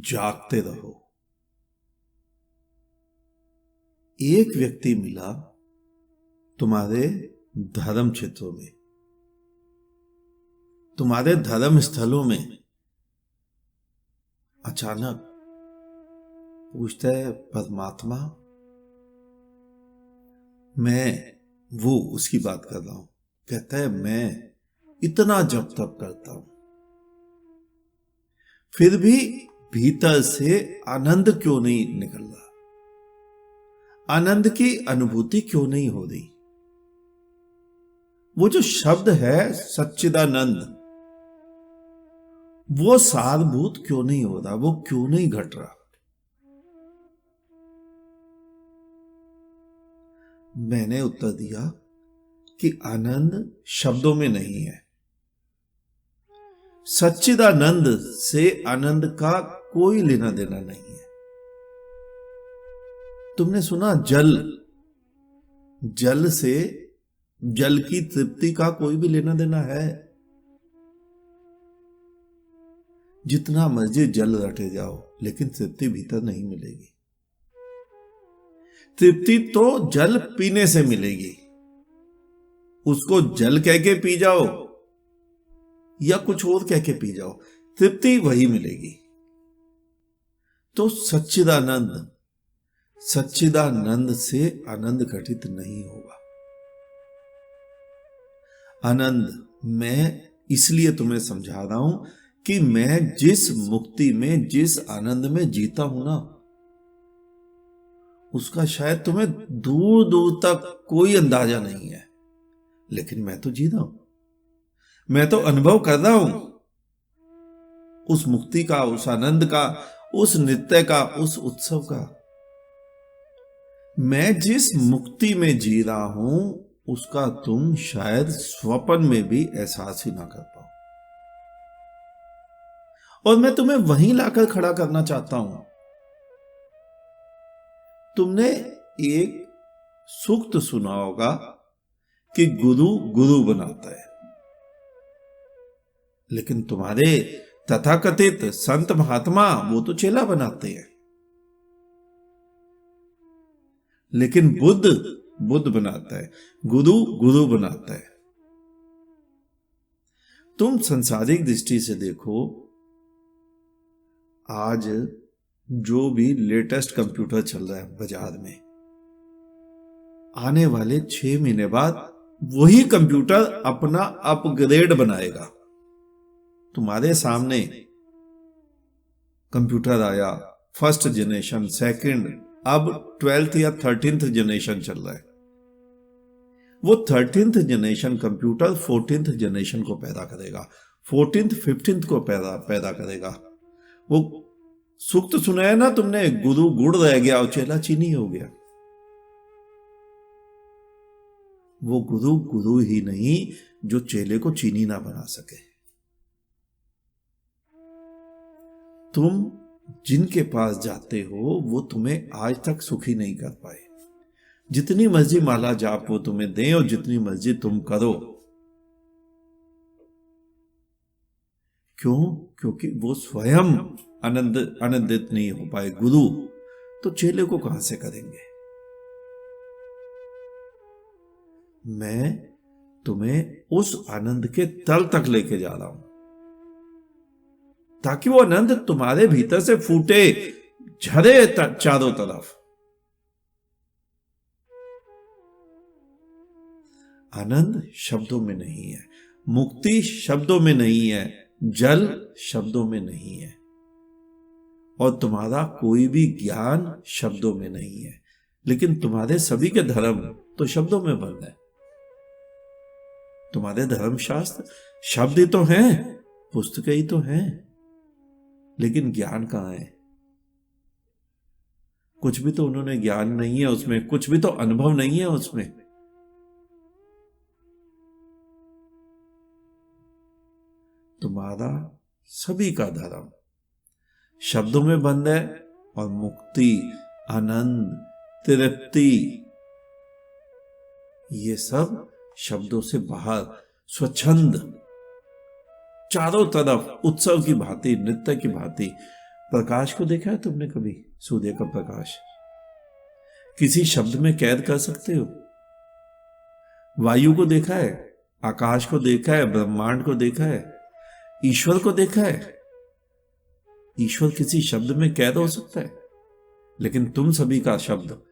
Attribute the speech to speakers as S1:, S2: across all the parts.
S1: जागते रहो। एक व्यक्ति मिला तुम्हारे धर्म क्षेत्रों में, तुम्हारे धर्म स्थलों में, अचानक पूछता है, परमात्मा मैं, वो उसकी बात कर रहा हूं, कहता है मैं इतना जप तप करता हूं, फिर भी भीतर से आनंद क्यों नहीं निकल रहा, आनंद की अनुभूति क्यों नहीं हो रही। वो जो शब्द है सच्चिदानंद, वो सारभूत क्यों नहीं हो रहा, वो क्यों नहीं घट रहा। मैंने उत्तर दिया कि आनंद शब्दों में नहीं है। सच्चिदानंद से आनंद का कोई लेना देना नहीं है। तुमने सुना जल, जल से, जल की तृप्ति का कोई भी लेना देना है। जितना मर्जी जल रटे जाओ, लेकिन तृप्ति भीतर नहीं मिलेगी। तृप्ति तो जल पीने से मिलेगी। उसको जल कह के पी जाओ या कुछ और कह के पी जाओ, तृप्ति वही मिलेगी। तो सच्चिदानंद, सच्चिदानंद से आनंद घटित नहीं होगा। आनंद मैं इसलिए तुम्हें समझा रहा हूं कि मैं जिस मुक्ति में, जिस आनंद में जीता हूं ना, उसका शायद तुम्हें दूर दूर तक कोई अंदाजा नहीं है, लेकिन मैं तो जी रहा हूं, मैं तो अनुभव कर रहा हूं उस मुक्ति का, उस आनंद का, उस नृत्य का, उस उत्सव का। मैं जिस मुक्ति में जी रहा हूं उसका तुम शायद स्वप्न में भी एहसास ही ना कर पाओ। और मैं तुम्हें वहीं लाकर खड़ा करना चाहता हूं। तुमने एक सूक्त सुना होगा कि गुरु गुरु बनाता है, लेकिन तुम्हारे तथाकथित संत महात्मा वो तो चेला बनाते हैं। लेकिन बुद्ध बुद्ध बनाता है, गुरु गुरु बनाता है। तुम संसारिक दृष्टि से देखो, आज जो भी लेटेस्ट कंप्यूटर चल रहा है बाजार में, आने वाले 6 महीने बाद वही कंप्यूटर अपना अपग्रेड बनाएगा। तुम्हारे सामने कंप्यूटर आया, फर्स्ट जनरेशन, सेकंड, अब 12th या 13th जनरेशन चल रहा है। वो 13th generation computer 14th generation को पैदा करेगा, 14th 15th को पैदा करेगा। वो सूक्त सुना है ना तुमने, गुरु गुड़ रह गया और चेला चीनी हो गया। वो गुरु गुरु ही नहीं जो चेले को चीनी ना बना सके। तुम जिनके पास जाते हो वो तुम्हें आज तक सुखी नहीं कर पाए। जितनी मर्जी माला जाप वो तुम्हें दें और जितनी मर्जी तुम करो, क्यों? क्योंकि वो स्वयं आनंदित नहीं हो पाए। गुरु तो चेले को कहां से करेंगे। मैं तुम्हें उस आनंद के तल तक लेके जा रहा हूं, ताकि वो आनंद तुम्हारे भीतर से फूटे, झरे चारों तरफ। आनंद शब्दों में नहीं है, मुक्ति शब्दों में नहीं है, जल शब्दों में नहीं है, और तुम्हारा कोई भी ज्ञान शब्दों में नहीं है। लेकिन तुम्हारे सभी के धर्म तो शब्दों में बंद है। तुम्हारे धर्मशास्त्र शब्द ही तो हैं, पुस्तकें ही तो हैं, लेकिन ज्ञान कहां है? कुछ भी तो उन्होंने ज्ञान नहीं है उसमें, कुछ भी तो अनुभव नहीं है उसमें। तुम्हारा सभी का धर्म शब्दों में बंद है, और मुक्ति, आनंद, तृप्ति, ये सब शब्दों से बाहर, स्वच्छंद, चारों तरफ उत्सव की भांति, नृत्य की भांति प्रकाश को देखा है तुमने कभी? सूर्य का प्रकाश किसी शब्द में कैद कर सकते हो? वायु को देखा है, आकाश को देखा है, ब्रह्मांड को देखा है, ईश्वर को देखा है? ईश्वर किसी शब्द में कैद हो सकता है? लेकिन तुम सभी का शब्द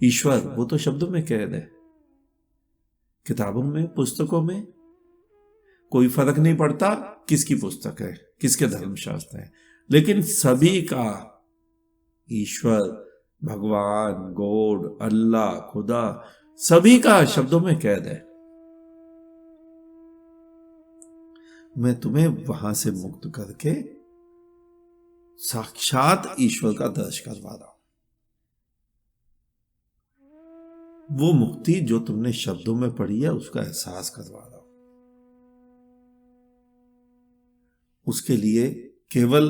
S1: ईश्वर, वो तो शब्दों में कैद है। किताबों में, पुस्तकों में कोई फर्क नहीं पड़ता किसकी पुस्तक है, किसके धर्मशास्त्र है, लेकिन सभी का ईश्वर, भगवान, गॉड, अल्लाह, खुदा, सभी का शब्दों में कैद है। मैं तुम्हें वहां से मुक्त करके साक्षात ईश्वर का दर्श करवा रहा हूं। वो मुक्ति जो तुमने शब्दों में पढ़ी है उसका एहसास करवा रहा हूं। उसके लिए केवल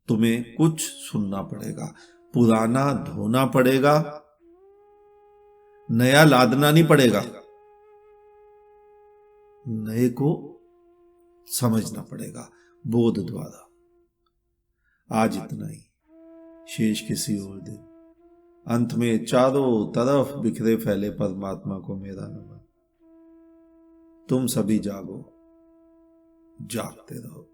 S1: तुम्हें कुछ सुनना पड़ेगा, पुराना धोना पड़ेगा, नया लादना नहीं पड़ेगा, नए को समझना पड़ेगा बोध द्वारा। आज इतना ही, शेष किसी और दिन। अंत में चारों तरफ बिखरे फैले परमात्मा को मेरा नमन। तुम सभी जागो, जागते रहो।